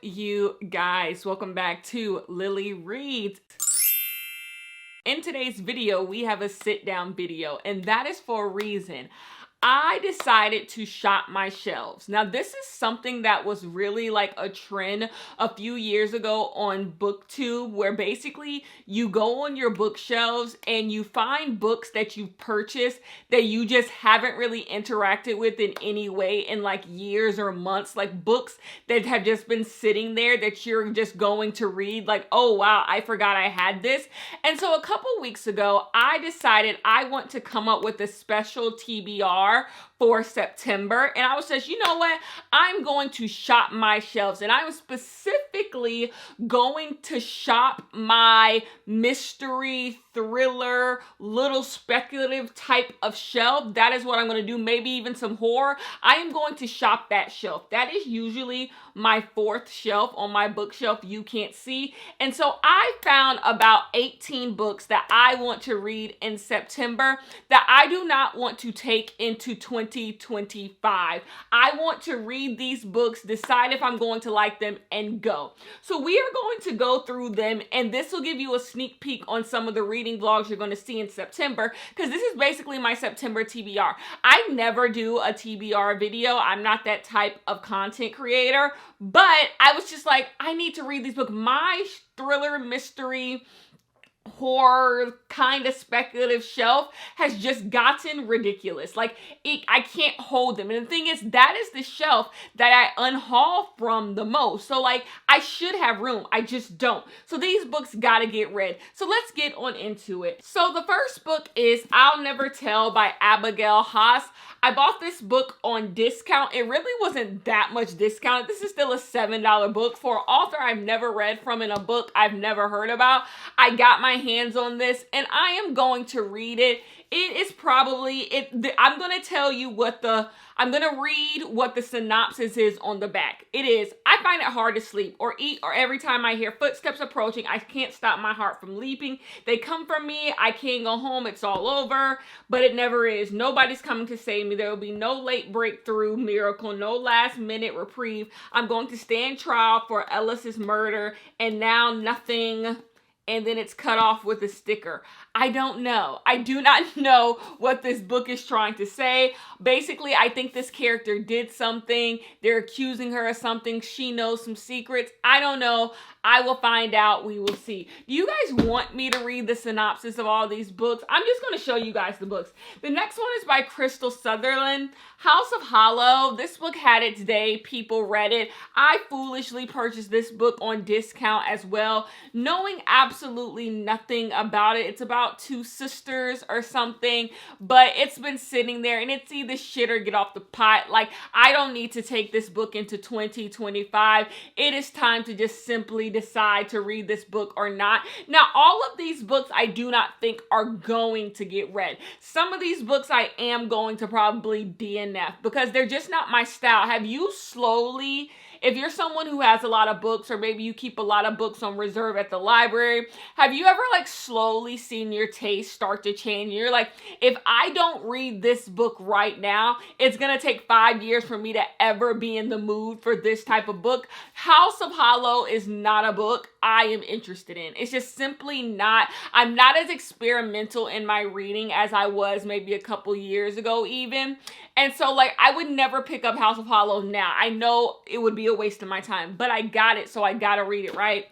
you guys? Welcome back to Lily Reads. In today's video, we have a sit down video, and that is for a reason. I decided to shop my shelves. Now, this is something that was really like a trend a few years ago on BookTube, where basically you go on your bookshelves and you find books that you've purchased that you just haven't really interacted with in any way in like years or months, like books that have just been sitting there that you're just going to read, like, oh wow, I forgot I had this. And so a couple weeks ago, I decided I want to come up with a special TBR for September, and I was just, you know what, I'm going to shop my shelves, and I'm specifically going to shop my mystery, thriller, little speculative type of shelf. That is what I'm going to do. Maybe even some horror. I am going to shop that shelf. That is usually my fourth shelf on my bookshelf you can't see. And so I found about 18 books that I want to read in September that I do not want to take into 2025. I want to read these books, decide if I'm going to like them, and go. So we are going to go through them, and this will give you a sneak peek on some of the reading vlogs you're going to see in September, because this is basically my September TBR. I never do a TBR video. I'm not that type of content creator, but I was just like, I need to read these books. My thriller, mystery, horror kind of speculative shelf has just gotten ridiculous. Like, I can't hold them. And the thing is, that is the shelf that I unhaul from the most. So like, I should have room. I just don't. So these books gotta get read. So let's get on into it. So the first book is I'll Never Tell by Abigail Haas. I bought this book on discount. It really wasn't that much discount. This is still a $7 book for an author I've never read from and a book I've never heard about. I got my hands on this and I am going to read it. It is probably, I'm going to tell you I'm going to read what the synopsis is on the back. It is, I find it hard to sleep or eat, or every time I hear footsteps approaching, I can't stop my heart from leaping. They come from me. I can't go home. It's all over, but it never is. Nobody's coming to save me. There will be no late breakthrough miracle, no last minute reprieve. I'm going to stand trial for Ellis's murder, and now nothing. And then it's cut off with a sticker. I don't know. I do not know what this book is trying to say. Basically, I think this character did something. They're accusing her of something. She knows some secrets. I don't know. I will find out. We will see. Do you guys want me to read the synopsis of all these books? I'm just going to show you guys the books. The next one is by Crystal Sutherland, House of Hollow. This book had its day. People read it. I foolishly purchased this book on discount as well, knowing absolutely nothing about it. It's about two sisters or something, but it's been sitting there and it's either shit or get off the pot. Like, I don't need to take this book into 2025. It is time to just simply decide to read this book or not. Now, all of these books I do not think are going to get read. Some of these books I am going to probably DNF because they're just not my style. Have you slowly, if you're someone who has a lot of books, or maybe you keep a lot of books on reserve at the library, have you ever like slowly seen your taste start to change? You're like, if I don't read this book right now, it's gonna take 5 years for me to ever be in the mood for this type of book. House of Hollow is not a book I am interested in. It's just simply not. I'm not as experimental in my reading as I was maybe a couple years ago even. And so like, I would never pick up House of Hollow now. I know it would be a waste of my time, but I got it, so I gotta read it, right?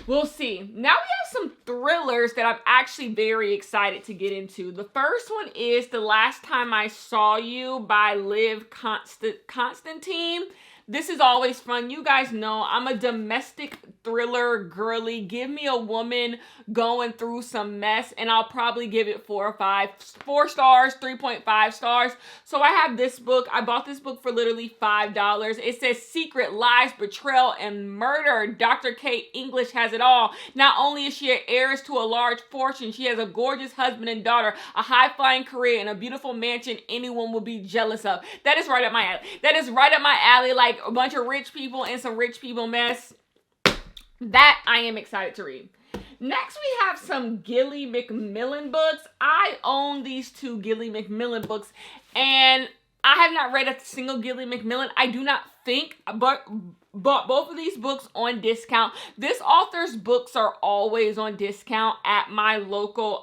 We'll see. Now we have some thrillers that I'm actually very excited to get into. The first one is The Last Time I Saw You by Liv Constantine. This is always fun. You guys know I'm a domestic thriller girly. Give me a woman going through some mess and I'll probably give it 4 stars, 3.5 stars. So I have this book. I bought this book for literally $5. It says secret, lies, betrayal, and murder. Dr. Kate English has it all. Not only is she an heiress to a large fortune, she has a gorgeous husband and daughter, a high-flying career, and a beautiful mansion anyone will be jealous of. That is right up my alley. That is right up my alley. Like, a bunch of rich people and some rich people mess. That I am excited to read. Next, we have some Gilly McMillan books. I own these 2 Gilly McMillan books, and I have not read a single Gilly McMillan. I do not think, but bought both of these books on discount. This author's books are always on discount at my local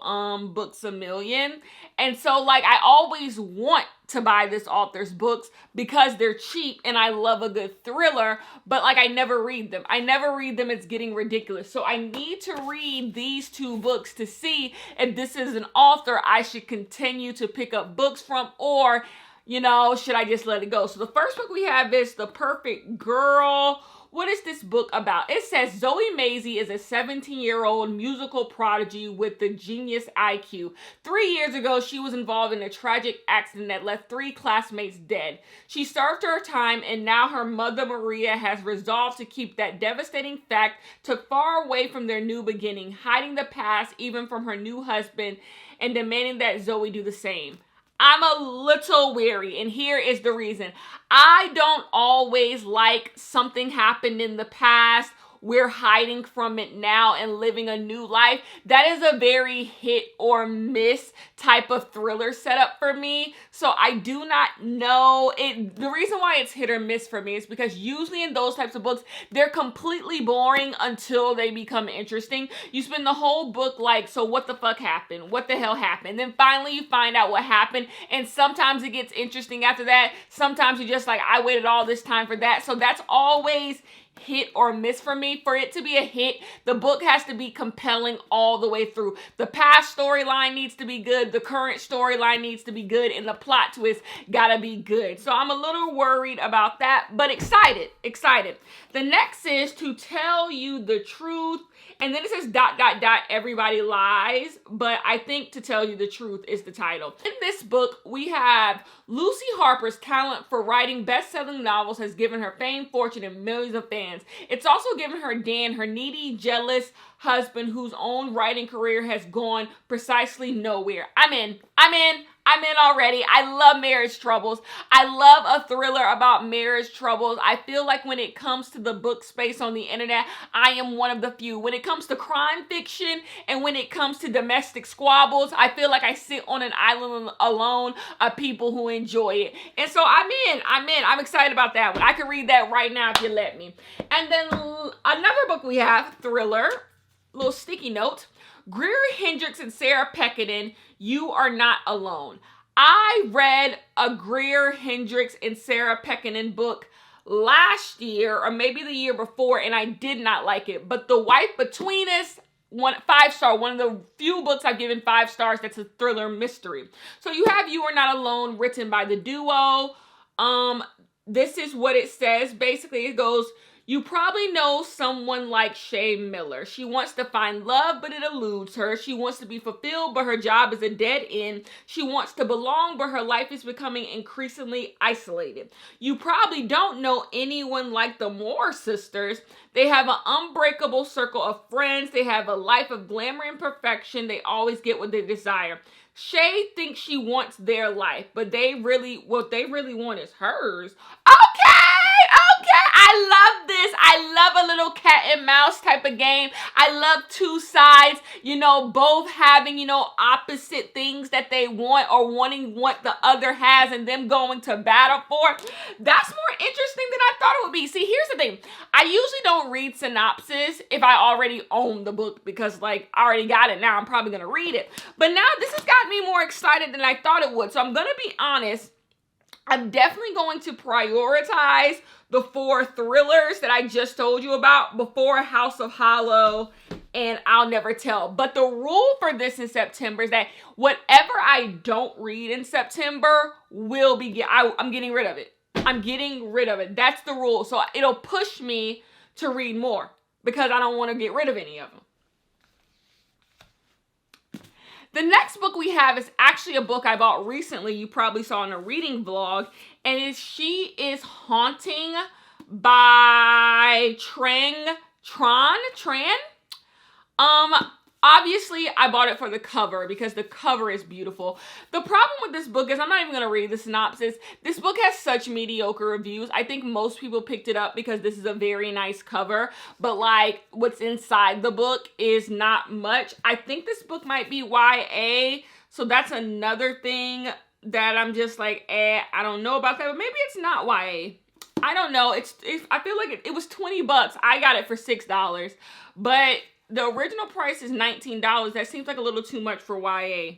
Books A Million. And so like I always want to buy this author's books because they're cheap and I love a good thriller, but like I never read them. It's getting ridiculous. So I need to read these two books to see if this is an author I should continue to pick up books from, or you know, should I just let it go? So the first book we have is The Perfect Girl. What is this book about? It says Zoe Maisie is a 17-year-old musical prodigy with the genius IQ. 3 years ago, she was involved in a tragic accident that left 3 classmates dead. She served her time, and now her mother, Maria, has resolved to keep that devastating fact tucked far away from their new beginning, hiding the past even from her new husband and demanding that Zoe do the same. I'm a little weary, and here is the reason. I don't always like something happened in the past, we're hiding from it now and living a new life. That is a very hit or miss type of thriller setup for me. So I do not know it. The reason why it's hit or miss for me is because usually in those types of books, they're completely boring until they become interesting. You spend the whole book like, so what the fuck happened? What the hell happened? Then finally you find out what happened. And sometimes it gets interesting after that. Sometimes you're just like, I waited all this time for that. So that's always hit or miss for me. For it to be a hit, the book has to be compelling all the way through. The past storyline needs to be good, the current storyline needs to be good, and the plot twist gotta be good. So I'm a little worried about that, but excited. The next is To Tell You the Truth, and then it says ... everybody lies, but I think To Tell You the Truth is the title. In this book, we have Lucy Harper's talent for writing best-selling novels has given her fame, fortune, and millions of fans. It's also given her Dan, her needy, jealous husband whose own writing career has gone precisely nowhere. I'm in already. I love marriage troubles. I love a thriller about marriage troubles. I feel like when it comes to the book space on the internet, I am one of the few. When it comes to crime fiction and when it comes to domestic squabbles, I feel like I sit on an island alone of people who enjoy it. And so I'm in. I'm excited about that one. I can read that right now if you let me. And then another book we have, thriller, little sticky note. Greer Hendricks and Sarah Pekkanen, You Are Not Alone. I read a Greer Hendricks and Sarah Pekkanen book last year or maybe the year before, and I did not like it. But The Wife Between Us, 5-star, one of the few books I've given 5 stars that's a thriller mystery. So you have You Are Not Alone, written by the duo. This is what it says. Basically, it goes, you probably know someone like Shay Miller. She wants to find love, but it eludes her. She wants to be fulfilled, but her job is a dead end. She wants to belong, but her life is becoming increasingly isolated. You probably don't know anyone like the Moore sisters. They have an unbreakable circle of friends. They have a life of glamour and perfection. They always get what they desire. Shay thinks she wants their life, but what they really want is hers. Okay. I love this. I love a little cat and mouse type of game. I love two sides, both having, opposite things that they want or wanting what the other has and them going to battle for. That's more interesting than I thought it would be. See, here's the thing. I usually don't read synopsis if I already own the book because, I already got it now. I'm probably going to read it. But now this has got me more excited than I thought it would. So I'm going to be honest. I'm definitely going to prioritize the 4 thrillers that I just told you about before House of Hollow and I'll Never Tell. But the rule for this in September is that whatever I don't read in September will be, I'm getting rid of it. I'm getting rid of it. That's the rule. So it'll push me to read more because I don't want to get rid of any of them. The next book we have is actually a book I bought recently. You probably saw in a reading vlog. And She Is Haunting by Tran. Obviously, I bought it for the cover because the cover is beautiful. The problem with this book is I'm not even going to read the synopsis. This book has such mediocre reviews. I think most people picked it up because this is a very nice cover. But what's inside the book is not much. I think this book might be YA. So that's another thing that I'm just I don't know about that. But maybe it's not YA. I don't know. I feel like it was 20 bucks. I got it for $6, but the original price is $19. That seems like a little too much for YA.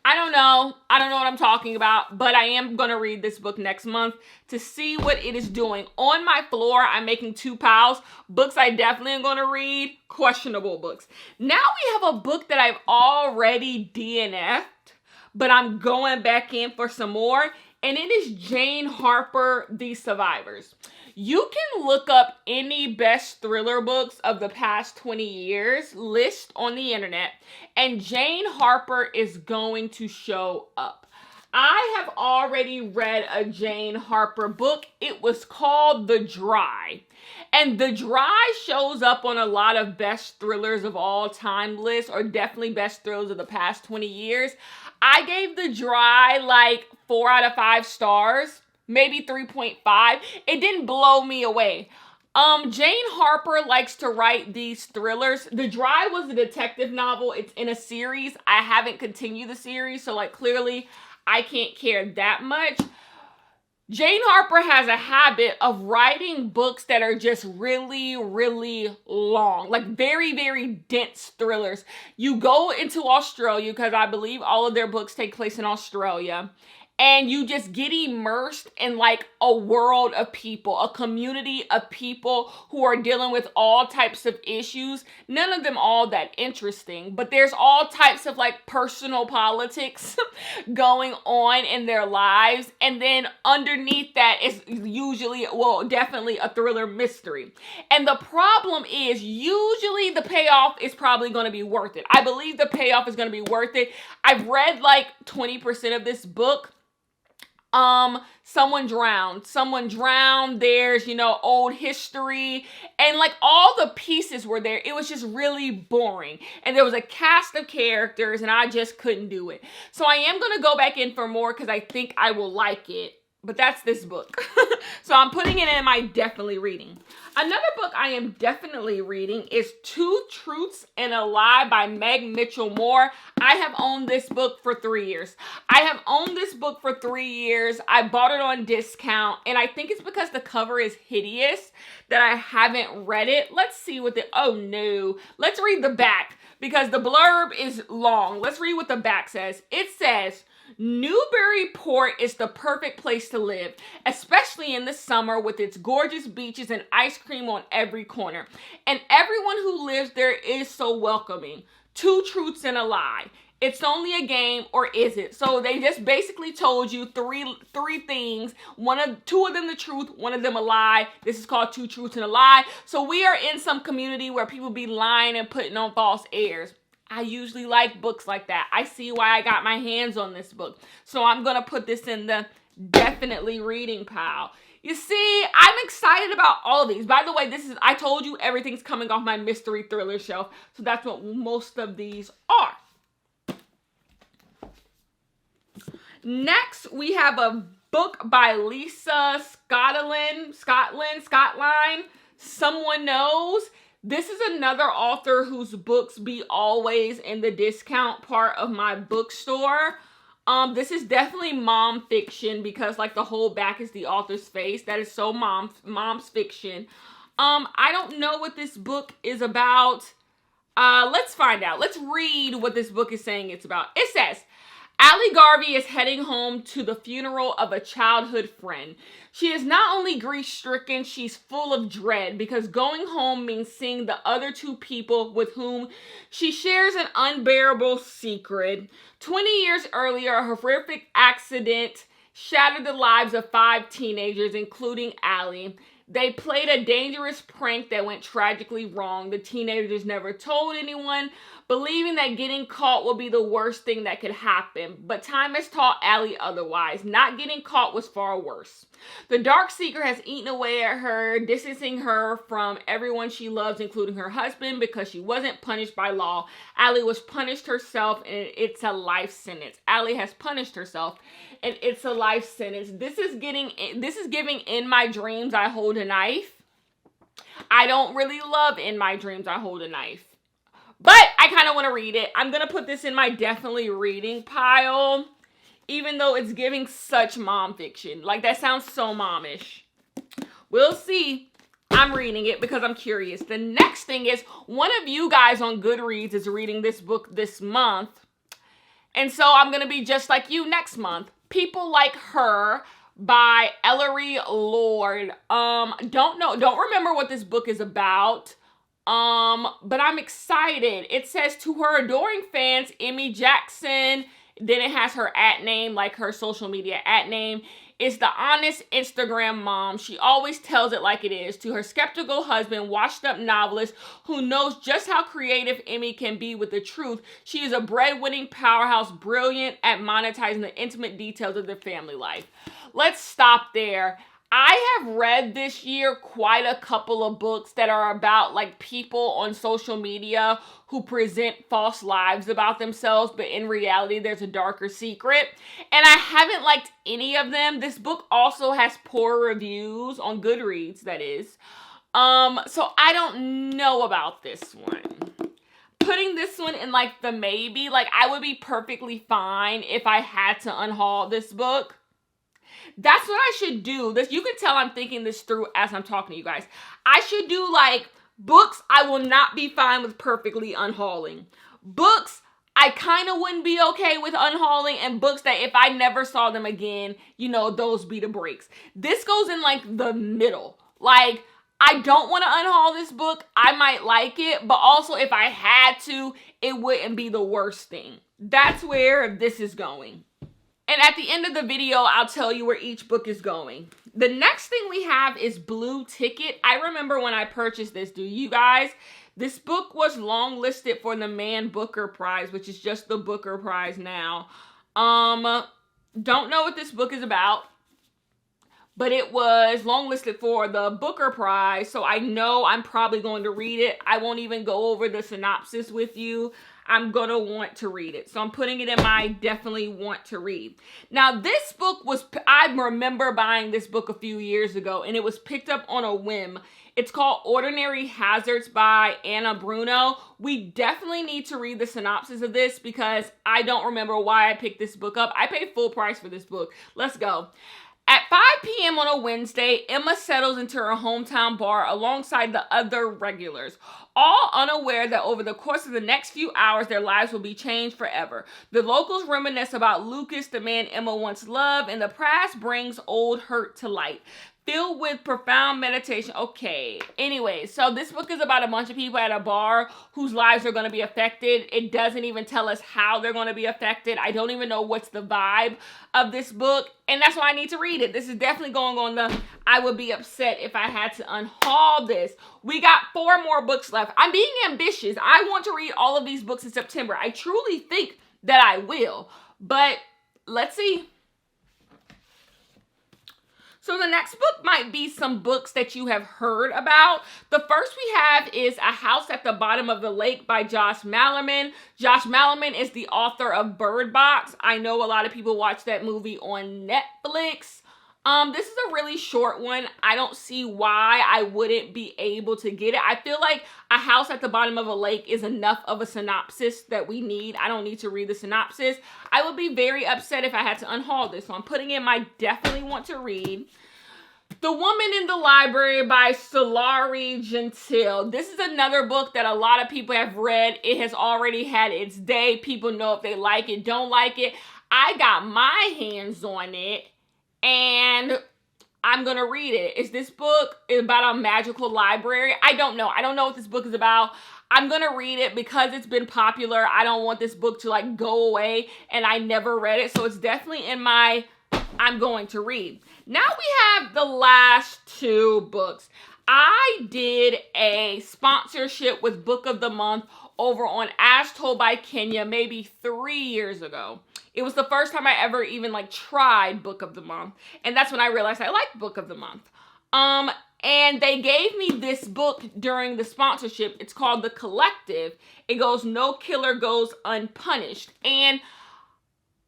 I don't know. I don't know what I'm talking about, but I am going to read this book next month to see what it is doing. On my floor, I'm making 2 piles. Books I definitely am going to read, questionable books. Now we have a book that I've already DNF'd, but I'm going back in for some more, and it is Jane Harper, The Survivors. You can look up any best thriller books of the past 20 years list on the internet, and Jane Harper is going to show up. I have already read a Jane Harper book. It was called The Dry. And The Dry shows up on a lot of best thrillers of all time lists, or definitely best thrillers of the past 20 years. I gave The Dry like 4 out of 5 stars. Maybe 3.5. It didn't blow me away. Jane Harper likes to write these thrillers. The Dry was a detective novel. It's in a series. I haven't continued the series, so like clearly I can't care that much. Jane Harper has a habit of writing books that are just really, really long, like very, very dense thrillers. You go into Australia, because I believe all of their books take place in Australia, and you just get immersed in like a world of people, a community of people who are dealing with all types of issues. None of them all that interesting, but there's all types of like personal politics going on in their lives. And then underneath that is usually, well, definitely a thriller mystery. And the problem is usually the payoff is probably going to be worth it. I believe the payoff is going to be worth it. I've read like 20% of this book. Someone drowned, there's, old history, and like all the pieces were there. It was just really boring. And there was a cast of characters and I just couldn't do it. So I am going to go back in for more because I think I will like it. But that's this book. So I'm putting it in my definitely reading. Another book I am definitely reading is Two Truths and a Lie by Meg Mitchell Moore. I have owned this book for 3 years. I bought it on discount, and I think it's because the cover is hideous that I haven't read it. Let's see what oh no. Let's read the back because the blurb is long. Let's read what the back says. It says, Newburyport is the perfect place to live, especially in the summer with its gorgeous beaches and ice cream on every corner. And everyone who lives there is so welcoming. 2 truths and a lie. It's only a game, or is it? So they just basically told you three things. 2 of them the truth, 1 of them a lie. This is called 2 truths and a lie. So we are in some community where people be lying and putting on false airs. I usually like books like that. I see why I got my hands on this book. So I'm going to put this in the definitely reading pile. You see, I'm excited about all these. By the way, I told you everything's coming off my mystery thriller shelf. So that's what most of these are. Next, we have a book by Lisa Scotland, Someone Knows. This is another author whose books be always in the discount part of my bookstore. This is definitely mom fiction because like the whole back is the author's face. That is so mom's fiction. I don't know what this book is about. Let's find out. Let's read what this book is saying it's about. It says, Allie Garvey is heading home to the funeral of a childhood friend. She is not only grief-stricken, she's full of dread because going home means seeing the other 2 people with whom she shares an unbearable secret. 20 years earlier, a horrific accident shattered the lives of 5 teenagers, including Allie. They played a dangerous prank that went tragically wrong. The teenagers never told anyone, believing that getting caught would be the worst thing that could happen. But time has taught Allie otherwise. Not getting caught was far worse. The dark secret has eaten away at her, distancing her from everyone she loves, including her husband, because she wasn't punished by law. Allie was punished herself, and it's a life sentence. Allie has punished herself, and it's a life sentence. This is giving In My Dreams, I Hold a Knife. I don't really love In My Dreams, I Hold a Knife. But I kind of want to read it. I'm going to put this in my definitely reading pile. even though it's giving such mom fiction. Like, that sounds so momish. We'll see. I'm reading it because I'm curious. The next thing is, one of you guys on Goodreads is reading this book this month. And so I'm going to be just like you next month. People Like Her by Ellery Lord. Don't remember what this book is about. But I'm excited. It says, to her adoring fans, Emmy Jackson, then it has her @name, like her social media @name, is the honest Instagram mom. She always tells it like it is. To her skeptical husband, washed up novelist who knows just how creative Emmy can be with the truth, she is a breadwinning powerhouse, brilliant at monetizing the intimate details of their family life. Let's stop there. I have read this year quite a couple of books that are about like people on social media who present false lives about themselves, but in reality, there's a darker secret. And I haven't liked any of them. This book also has poor reviews on Goodreads, that is. So I don't know about this one. Putting this one in like the maybe, like I would be perfectly fine if I had to unhaul this book. That's what I should do. This, you can tell I'm thinking this through as I'm talking to you guys. I should do like books I will not be fine with perfectly unhauling. Books I kind of wouldn't be okay with unhauling, and books that if I never saw them again, you know, those be the breaks. This goes in like the middle. Like, I don't want to unhaul this book. I might like it, but also if I had to, it wouldn't be the worst thing. That's where this is going. And at the end of the video, I'll tell you where each book is going. The next thing we have is Blue Ticket. I remember when I purchased this, do you guys? This book was longlisted for the Man Booker Prize, which is just the Booker Prize now. Don't know what this book is about, but it was longlisted for the Booker Prize, so I know I'm probably going to read it. I won't even go over the synopsis with you. I'm going to want to read it. So I'm putting it in my definitely want to read. Now, this book was, I remember buying this book a few years ago, and it was picked up on a whim. It's called Ordinary Hazards by Anna Bruno. We definitely need to read the synopsis of this because I don't remember why I picked this book up. I paid full price for this book. Let's go. At 5 p.m. on a Wednesday, Emma settles into her hometown bar alongside the other regulars, all unaware that over the course of the next few hours, their lives will be changed forever. The locals reminisce about Lucas, the man Emma once loved, and the past brings old hurt to light. Filled with profound meditation. Okay. Anyway, so this book is about a bunch of people at a bar whose lives are going to be affected. It doesn't even tell us how they're going to be affected. I don't even know what's the vibe of this book. And that's why I need to read it. This is definitely going on the, I would be upset if I had to unhaul this. We got 4 more books left. I'm being ambitious. I want to read all of these books in September. I truly think that I will. But let's see. So the next book might be some books that you have heard about. The first we have is A House at the Bottom of the Lake by Josh Malerman. Josh Malerman is the author of Bird Box. I know a lot of people watch that movie on Netflix. This is a really short one. I don't see why I wouldn't be able to get it. I feel like A House at the Bottom of a Lake is enough of a synopsis that we need. I don't need to read the synopsis. I would be very upset if I had to unhaul this. So I'm putting in my definitely want to read. The Woman in the Library by Solari Gentile. This is another book that a lot of people have read. It has already had its day. People know if they like it, don't like it. I got my hands on it. And I'm going to read it. Is this book about a magical library? I don't know. I don't know what this book is about. I'm going to read it because it's been popular. I don't want this book to like go away and I never read it. So it's definitely in my I'm going to read. Now we have the last 2 books. I did a sponsorship with Book of the Month over on As Told by Kenya maybe 3 years ago. It was the first time I ever even like tried Book of the Month. And that's when I realized I liked Book of the Month. And they gave me this book during the sponsorship. It's called The Collective. It goes No Killer Goes Unpunished. And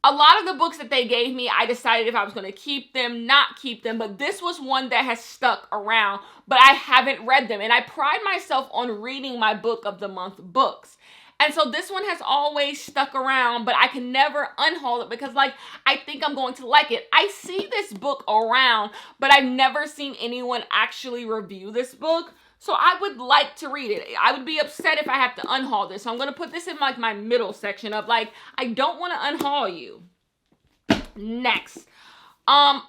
a lot of the books that they gave me, I decided if I was going to keep them, not keep them. But this was one that has stuck around, but I haven't read them. And I pride myself on reading my Book of the Month books. And so this one has always stuck around, but I can never unhaul it because like, I think I'm going to like it. I see this book around, but I've never seen anyone actually review this book. So I would like to read it. I would be upset if I have to unhaul this. So I'm going to put this in like my middle section of like, I don't want to unhaul you. Next, a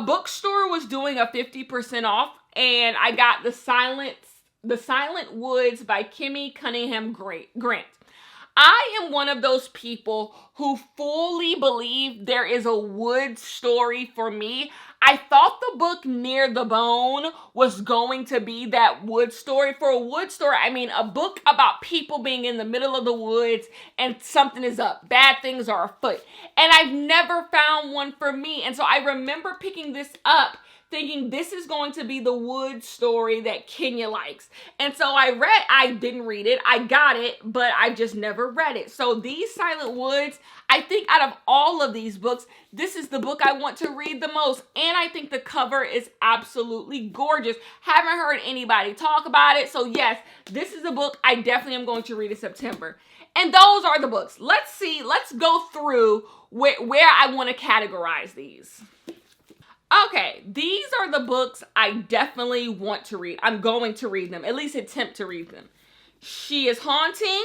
bookstore was doing a 50% off and I got The Silent Woods by Kimmy Cunningham Grant. I am one of those people who fully believe there is a wood story for me. I thought the book Near the Bone was going to be that wood story. For a wood story, I mean a book about people being in the middle of the woods and something is up. Bad things are afoot. And I've never found one for me. And so I remember picking this up thinking this is going to be the wood story that Kenya likes. And so I didn't read it. I got it, but I just never read it. So these Silent Woods, I think out of all of these books, this is the book I want to read the most. And I think the cover is absolutely gorgeous. Haven't heard anybody talk about it. So yes, this is a book I definitely am going to read in September. And those are the books. Let's go through where I want to categorize these. Okay, these are the books I definitely want to read. I'm going to read them, at least attempt to read them. She is Haunting,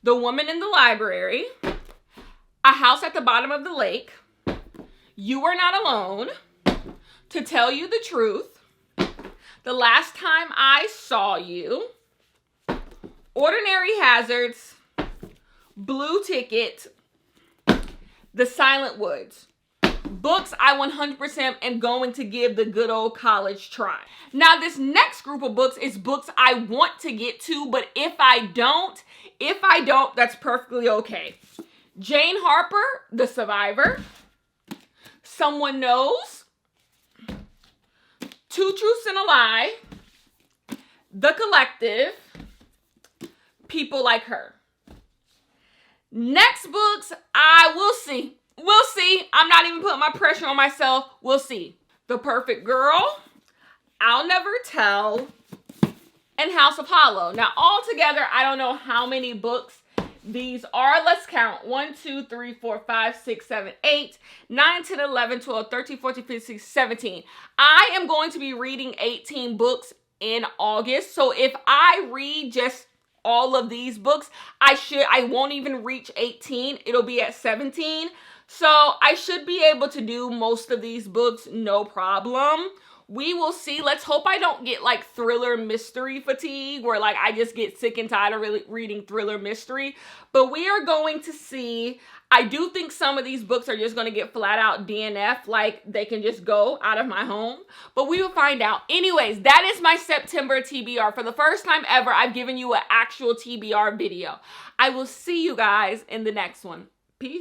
The Woman in the Library, A House at the Bottom of the Lake, You Are Not Alone, To Tell You the Truth, The Last Time I Saw You, Ordinary Hazards, Blue Ticket, The Silent Woods. Books I 100% am going to give the good old college try. Now, this next group of books is books I want to get to, but if I don't, that's perfectly okay. Jane Harper, The Survivor, Someone Knows, Two Truths and a Lie, The Collective, People Like Her. Next books, I will see. We'll see. I'm not even putting my pressure on myself. We'll see. The Perfect Girl, I'll Never Tell, and House of Hollow. Now, all together, I don't know how many books these are. Let's count. 1, 2, 3, 4, 5, 6, 7, 8, 9, 10, 11, 12, 13, 14, 15, 16, 17. I am going to be reading 18 books in August. So if I read just all of these books, I won't even reach 18. It'll be at 17. So I should be able to do most of these books, no problem. We will see. Let's hope I don't get like thriller mystery fatigue where like I just get sick and tired of reading thriller mystery. But we are going to see. I do think some of these books are just going to get flat out DNF, like they can just go out of my home. But we will find out. Anyways, that is my September TBR. For the first time ever, I've given you an actual TBR video. I will see you guys in the next one.